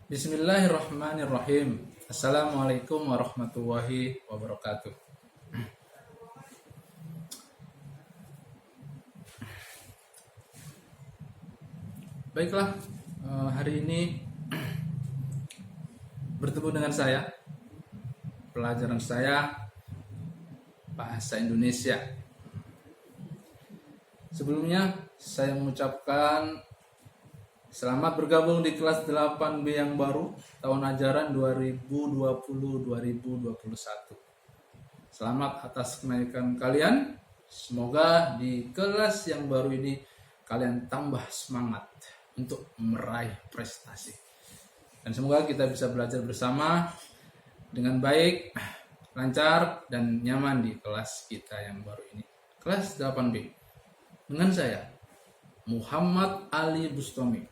Bismillahirrahmanirrahim. Assalamualaikum warahmatullahi wabarakatuh. Baiklah, hari ini bertemu dengan saya. Pelajaran saya bahasa Indonesia. Sebelumnya saya mengucapkan selamat bergabung di kelas 8B yang baru tahun ajaran 2020-2021. Selamat atas kenaikan kalian. Semoga di kelas yang baru ini kalian tambah semangat untuk meraih prestasi. Dan semoga kita bisa belajar bersama dengan baik, lancar, dan nyaman di kelas kita yang baru ini. Kelas 8B. Dengan saya, Muhammad Ali Bustami,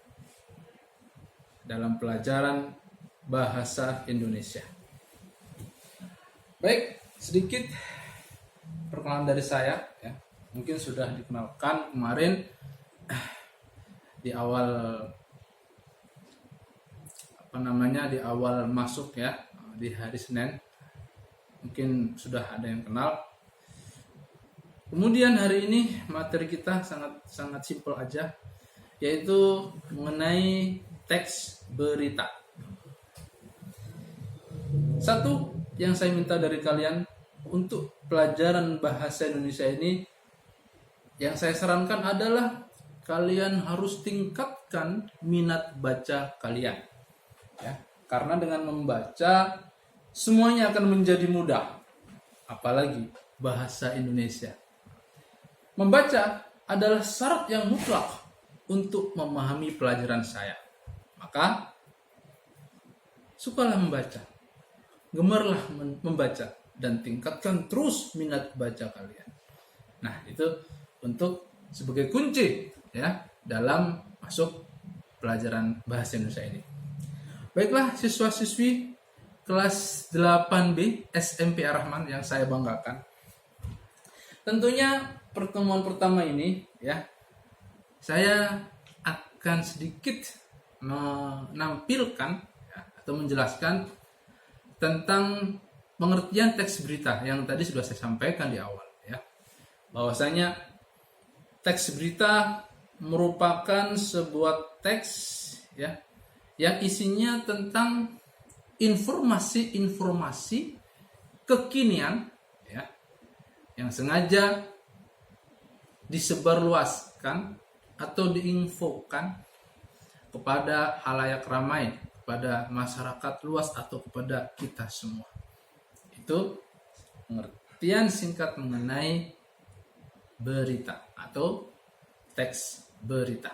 dalam pelajaran bahasa Indonesia. Baik, sedikit perkenalan dari saya ya. Mungkin sudah dikenalkan kemarin di awal di awal masuk ya, di hari Senin. Mungkin sudah ada yang kenal. Kemudian hari ini materi kita sangat simpel aja, yaitu mengenai teks berita. Satu yang saya minta dari kalian untuk pelajaran bahasa Indonesia ini, yang saya sarankan adalah kalian harus tingkatkan minat baca kalian. Ya, karena dengan membaca semuanya akan menjadi mudah, apalagi bahasa Indonesia. Membaca adalah syarat yang mutlak untuk memahami pelajaran saya. Maka, sukalah membaca, gemarlah membaca, dan tingkatkan terus minat baca kalian. Nah, itu untuk sebagai kunci ya dalam masuk pelajaran bahasa Indonesia ini. Baiklah siswa-siswi kelas 8B SMP Ar-Rahman yang saya banggakan. Tentunya pertemuan pertama ini ya, saya akan sedikit menampilkan ya, atau menjelaskan tentang pengertian teks berita yang tadi sudah saya sampaikan di awal ya. Bahwasanya teks berita merupakan sebuah teks ya yang isinya tentang informasi-informasi kekinian ya yang sengaja disebarluaskan atau diinfokan kepada halayak ramai, kepada masyarakat luas atau kepada kita semua. Itu pengertian singkat mengenai berita atau teks berita.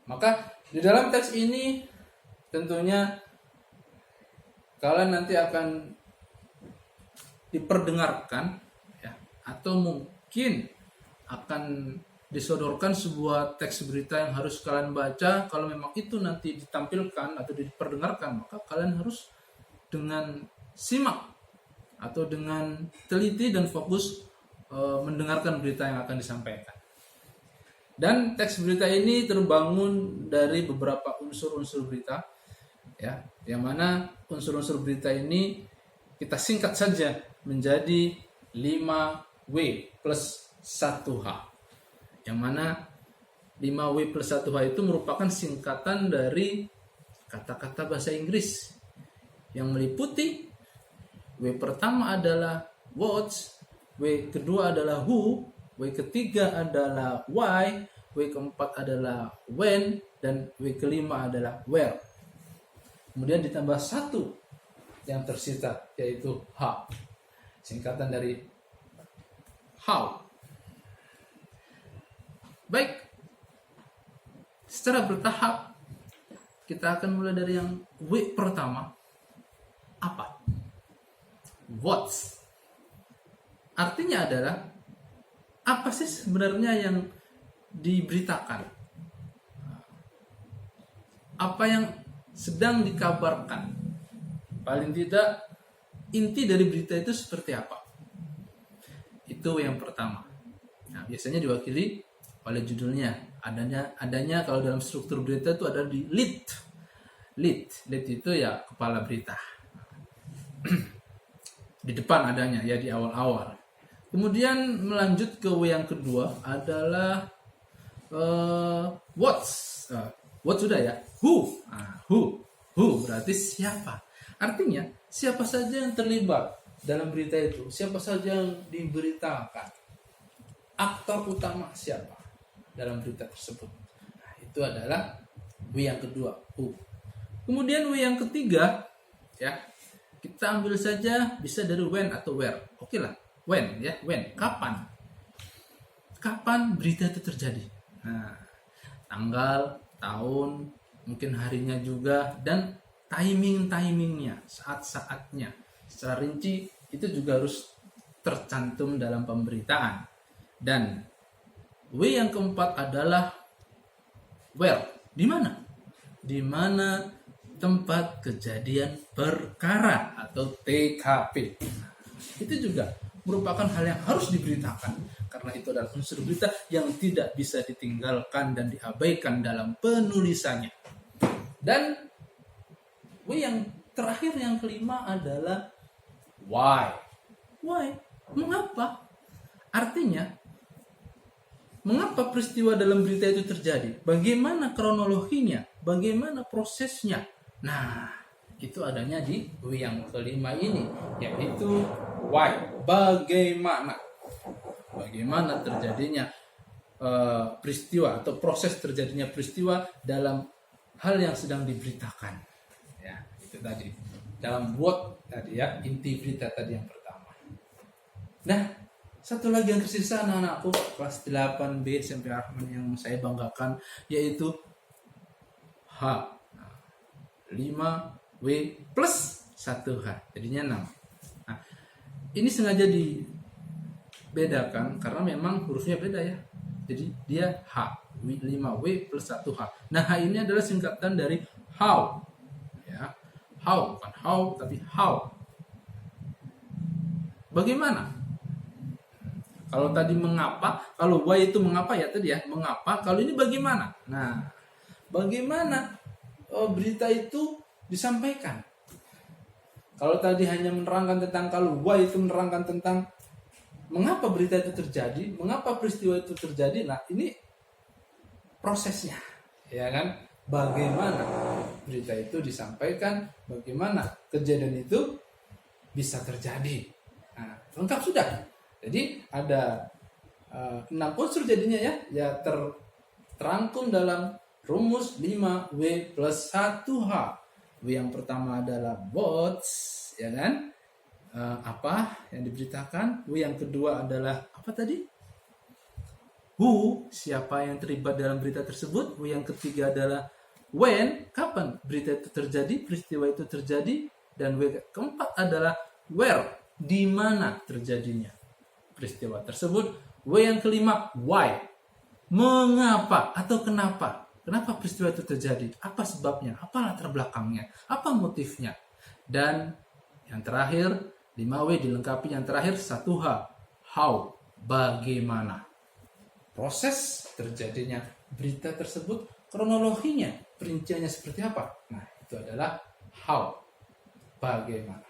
Maka di dalam teks ini tentunya kalian nanti akan diperdengarkan ya, atau mungkin akan disodorkan sebuah teks berita yang harus kalian baca. Kalau memang itu nanti ditampilkan atau diperdengarkan, maka kalian harus dengan simak atau dengan teliti dan fokus mendengarkan berita yang akan disampaikan. Dan teks berita ini terbangun dari beberapa unsur-unsur berita ya, yang mana unsur-unsur berita ini kita singkat saja menjadi 5W plus 1H. Yang mana 5W plus 1H itu merupakan singkatan dari kata-kata bahasa Inggris yang meliputi W pertama adalah what, W kedua adalah who, W ketiga adalah why, W keempat adalah when, dan W kelima adalah where. Kemudian ditambah satu yang tersisa, yaitu how, singkatan dari how. Baik, secara bertahap kita akan mulai dari yang W pertama. Apa? What? Artinya adalah apa sih sebenarnya yang diberitakan? Apa yang sedang dikabarkan? Paling tidak inti dari berita itu seperti apa? Itu yang pertama. Nah, biasanya diwakili oleh judulnya. Adanya kalau dalam struktur berita itu ada di lead itu ya kepala berita. Di depan adanya ya di awal-awal. Kemudian melanjut ke W yang kedua adalah what sudah ya. Who berarti siapa. Artinya siapa saja yang terlibat dalam berita itu, siapa saja yang diberitakan, aktor utama siapa dalam berita tersebut. Nah, itu adalah W yang kedua, who. Kemudian W yang ketiga ya, kita ambil saja bisa dari when atau where. Oke lah, when ya, when, kapan berita itu terjadi. Nah, tanggal, tahun, mungkin harinya juga, dan timingnya, saat-saatnya secara rinci itu juga harus tercantum dalam pemberitaan. Dan W yang keempat adalah where, di mana tempat kejadian perkara atau TKP. Itu juga merupakan hal yang harus diberitakan karena itu adalah unsur berita yang tidak bisa ditinggalkan dan diabaikan dalam penulisannya. Dan W yang terakhir, yang kelima adalah why. Mengapa? Artinya mengapa peristiwa dalam berita itu terjadi? Bagaimana kronologinya? Bagaimana prosesnya? Nah, itu adanya di W yang kelima ini, yaitu why. Bagaimana terjadinya peristiwa atau proses terjadinya peristiwa dalam hal yang sedang diberitakan. Ya, itu tadi. Dalam what tadi ya, inti berita tadi yang pertama. Nah, satu lagi yang tersisa anak-anakku kelas 8B SMP Rahman yang saya banggakan, yaitu H. 5W plus 1H, jadinya 6. Nah, ini sengaja dibedakan karena memang hurufnya beda ya. Jadi dia H, 5W plus 1H. Nah, H ini adalah singkatan dari how. Ya. How, bukan how, tapi how. Bagaimana? Kalau tadi mengapa, kalau why itu mengapa ya tadi ya, mengapa. Kalau ini bagaimana? Nah, bagaimana berita itu disampaikan? Kalau tadi hanya menerangkan tentang, kalau why itu menerangkan tentang mengapa berita itu terjadi, mengapa peristiwa itu terjadi. Nah, ini prosesnya, ya kan? Bagaimana berita itu disampaikan, bagaimana kejadian itu bisa terjadi. Nah, lengkap sudah. Jadi ada 6 unsur jadinya ya terangkum dalam rumus 5W plus 1H. W yang pertama adalah what, ya kan? Apa yang diberitakan. W yang kedua adalah apa tadi? Who, siapa yang terlibat dalam berita tersebut. W yang ketiga adalah when, kapan berita itu terjadi, peristiwa itu terjadi. Dan W keempat adalah where, di mana terjadinya peristiwa tersebut. W yang kelima why, mengapa atau kenapa peristiwa itu terjadi, apa sebabnya, apa latar belakangnya, apa motifnya. Dan yang terakhir 5W dilengkapi yang terakhir 1H, how, bagaimana proses terjadinya berita tersebut, kronologinya, perinciannya seperti apa. Nah, itu adalah how, bagaimana.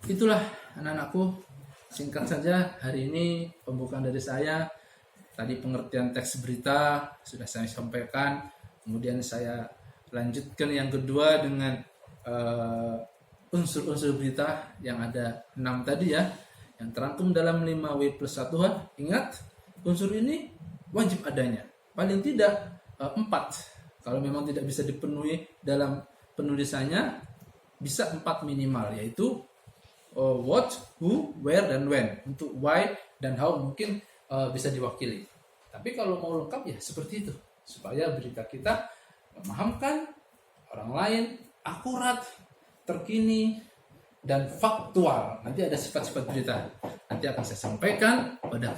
Itulah anak-anakku, singkat saja hari ini pembukaan dari saya. Tadi pengertian teks berita sudah saya sampaikan. Kemudian saya lanjutkan yang kedua dengan unsur-unsur berita yang ada 6 tadi ya, yang terangkum dalam 5W plus 1H. Ingat, unsur ini wajib adanya. Paling tidak 4. Kalau memang tidak bisa dipenuhi dalam penulisannya, bisa 4 minimal, yaitu what, who, where, dan when. Untuk why dan how mungkin bisa diwakili. Tapi kalau mau lengkap ya seperti itu, supaya berita kita memahamkan orang lain, akurat, terkini, dan faktual. Nanti ada sifat-sifat berita. Nanti akan saya sampaikan pada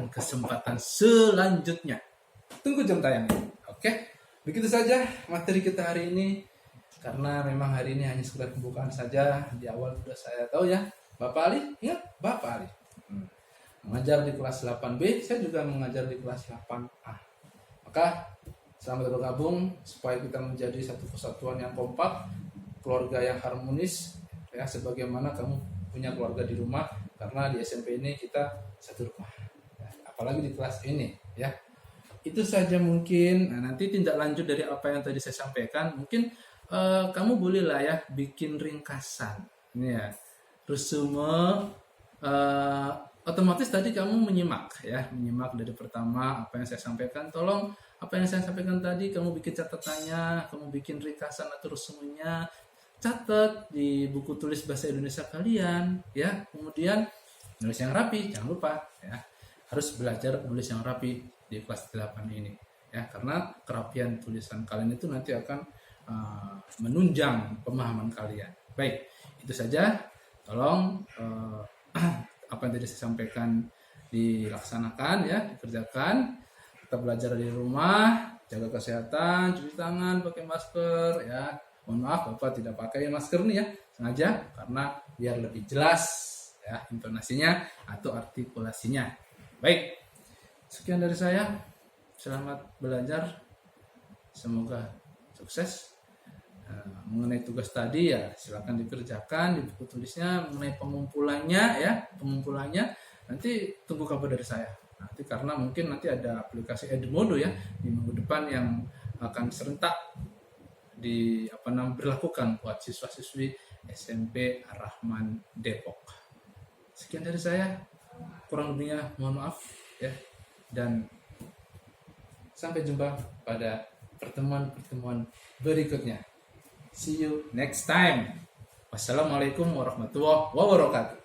kesempatan selanjutnya. Tunggu jam tayangnya. Oke? Begitu saja materi kita hari ini. Karena memang hari ini hanya sekedar pembukaan saja. Di awal sudah saya tahu ya. Bapak Ali, ingat Bapak Ali. mengajar di kelas 8B, saya juga mengajar di kelas 8A. Maka selamat bergabung supaya kita menjadi satu kesatuan yang kompak, keluarga yang harmonis, ya, sebagaimana kamu punya keluarga di rumah, karena di SMP ini kita satu rumah, ya, apalagi di kelas ini, ya. Itu saja mungkin. Nah, nanti tindak lanjut dari apa yang tadi saya sampaikan, mungkin kamu bolehlah ya bikin ringkasan, ini ya, resume. Otomatis tadi kamu menyimak dari pertama apa yang saya sampaikan. Tolong apa yang saya sampaikan tadi kamu bikin catatannya, kamu bikin ringkasan atau resumenya, catat di buku tulis bahasa Indonesia kalian, ya. Kemudian nulis yang rapi, jangan lupa ya. Harus belajar nulis yang rapi di kelas 8 ini, ya, karena kerapian tulisan kalian itu nanti akan menunjang pemahaman kalian. Baik, itu saja. Tolong apa yang tadi saya sampaikan dilaksanakan, ya, dikerjakan. Kita belajar di rumah, jaga kesehatan, cuci tangan, pakai masker, ya. Mohon maaf Bapak tidak pakai masker nih ya, sengaja karena biar lebih jelas ya intonasinya atau artikulasinya. Baik, sekian dari saya. Selamat belajar, semoga sukses. Mengenai tugas tadi ya silakan dikerjakan di buku tulisnya. Mengenai pengumpulannya nanti tunggu kabar dari saya nanti, karena mungkin nanti ada aplikasi Edmodo ya di minggu depan yang akan serentak berlakukan buat siswa-siswi SMP Ar-Rahman Depok. Sekian dari saya, kurang lebihnya mohon maaf ya, dan sampai jumpa pada pertemuan berikutnya. See you next time. Wassalamualaikum warahmatullahi wabarakatuh.